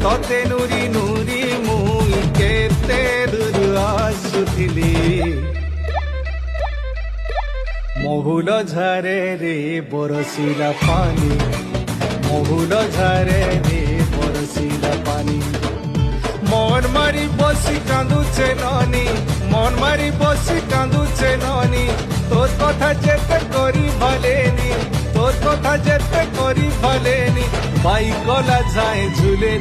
ତତେ ନୁରି ନୁରି ମୁଇଁ କେତେ ଦୂର ଆସୁଥିଲି। মহুল ঝারে রে বরসিলা পানি, মহুল ঝারে রে বরসিলা পানি। মন মারি বসি কাঁদুছে ননি, মন মারি বসি কাঁদুছে ননি। তোর কথা যেতে করি ভালেনি, তোর কথা যেতে করি ভালেনি। বাই কলা যায় ঝুলে